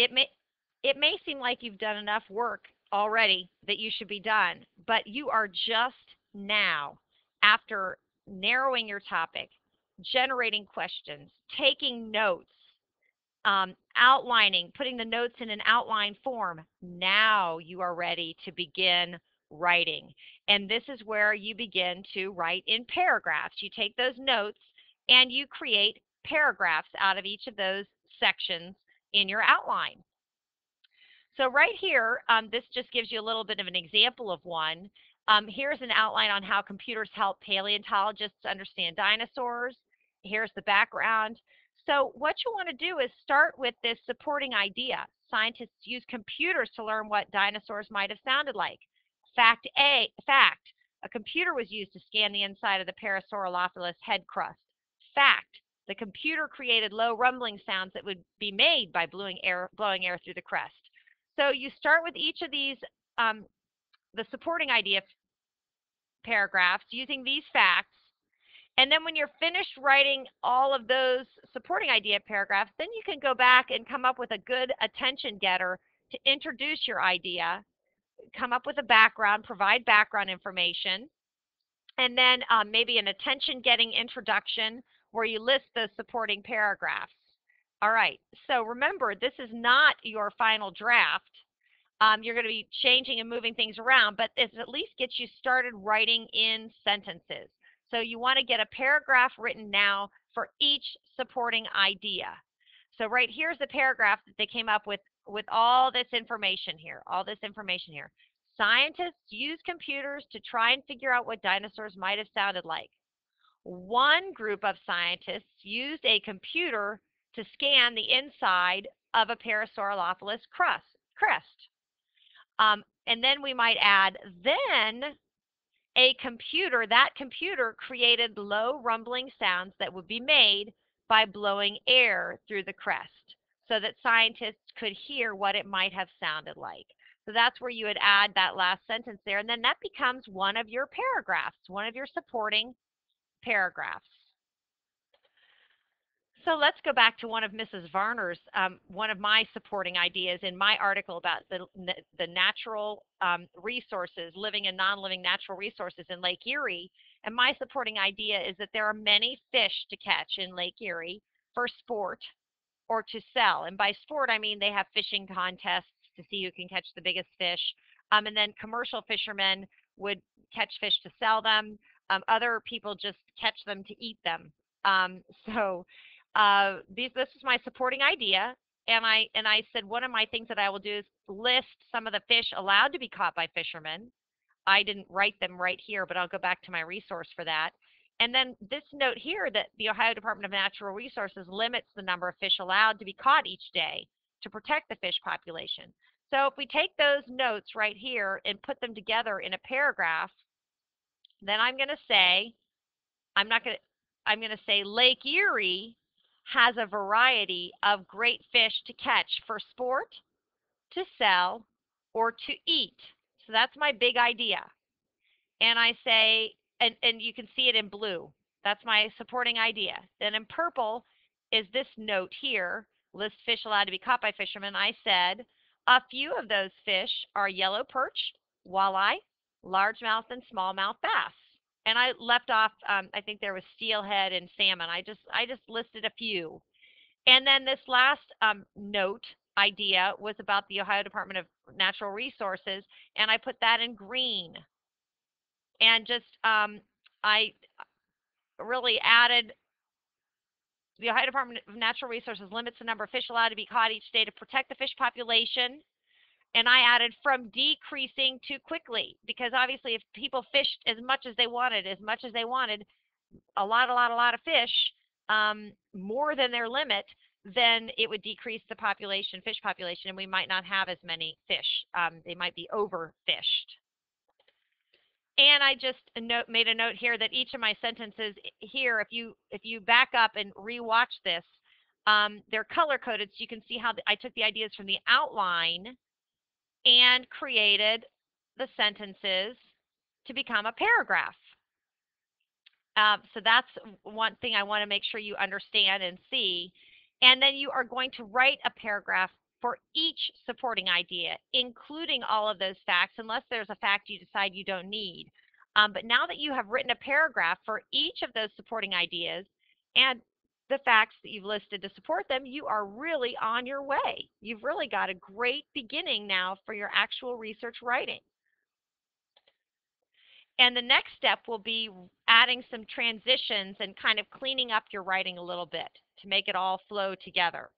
It may seem like you've done enough work already that you should be done, but you are just now, after narrowing your topic, generating questions, taking notes, outlining, putting the notes in an outline form. Now you are ready to begin writing. And this is where you begin to write in paragraphs. You take those notes and you create paragraphs out of each of those sections in your outline. So right here, this just gives you a little bit of an example of one. Here's an outline on how computers help paleontologists understand dinosaurs. Here's the background. So what you want to do is start with this supporting idea. Scientists use computers to learn what dinosaurs might have sounded like. Fact, a computer was used to scan the inside of the Parasaurolophus head crust. Fact, the computer created low rumbling sounds that would be made by blowing air through the crust. So you start with each of these, the supporting idea paragraphs using these facts. And then when you're finished writing all of those supporting idea paragraphs, then you can go back and come up with a good attention getter to introduce your idea, come up with a background, provide background information, and then maybe an attention-getting introduction where you list those supporting paragraphs. All right, so remember, this is not your final draft. You're going to be changing and moving things around, but it at least gets you started writing in sentences. So you want to get a paragraph written now for each supporting idea. So right here's the paragraph that they came up with all this information here, Scientists use computers to try and figure out what dinosaurs might have sounded like. One group of scientists used a computer to scan the inside of a Parasaurolophus crest. And then we might add, then that computer created low rumbling sounds that would be made by blowing air through the crest so that scientists could hear what it might have sounded like. So that's where you would add that last sentence there, and then that becomes one of your paragraphs, one of your supporting paragraphs. So let's go back to one of Mrs. Varner's, one of my supporting ideas in my article about the natural resources, living and non-living natural resources in Lake Erie. And my supporting idea is that there are many fish to catch in Lake Erie for sport or to sell. And by sport, I mean they have fishing contests to see who can catch the biggest fish. And then commercial fishermen would catch fish to sell them. Other people just catch them to eat them. This is my supporting idea, and I said one of my things that I will do is list some of the fish allowed to be caught by fishermen. I didn't write them right here, but I'll go back to my resource for that. And then this note here that the Ohio Department of Natural Resources limits the number of fish allowed to be caught each day to protect the fish population. So if we take those notes right here and put them together in a paragraph, then I'm going to say, I'm going to say Lake Erie has a variety of great fish to catch for sport, to sell, or to eat. So that's my big idea. And I say, and you can see it in blue. That's my supporting idea. Then in purple is this note here, list fish allowed to be caught by fishermen. I said, a few of those fish are yellow perch, walleye, largemouth, and smallmouth bass. And I left off, I think there was steelhead and salmon. I just listed a few. And then this last note idea was about the Ohio Department of Natural Resources, and I put that in green. And just I really added the Ohio Department of Natural Resources limits the number of fish allowed to be caught each day to protect the fish population. And I added from decreasing to quickly, because obviously if people fished as much as they wanted, a lot of fish, more than their limit, then it would decrease the fish population, and we might not have as many fish. They might be overfished. And I just made a note here that each of my sentences here, if you back up and rewatch this, they're color coded, so you can see how I took the ideas from the outline and created the sentences to become a paragraph. So that's one thing I want to make sure you understand and see. And then you are going to write a paragraph for each supporting idea, including all of those facts, unless there's a fact you decide you don't need. But now that you have written a paragraph for each of those supporting ideas and the facts that you've listed to support them, you are really on your way. You've really got a great beginning now for your actual research writing. And the next step will be adding some transitions and kind of cleaning up your writing a little bit to make it all flow together.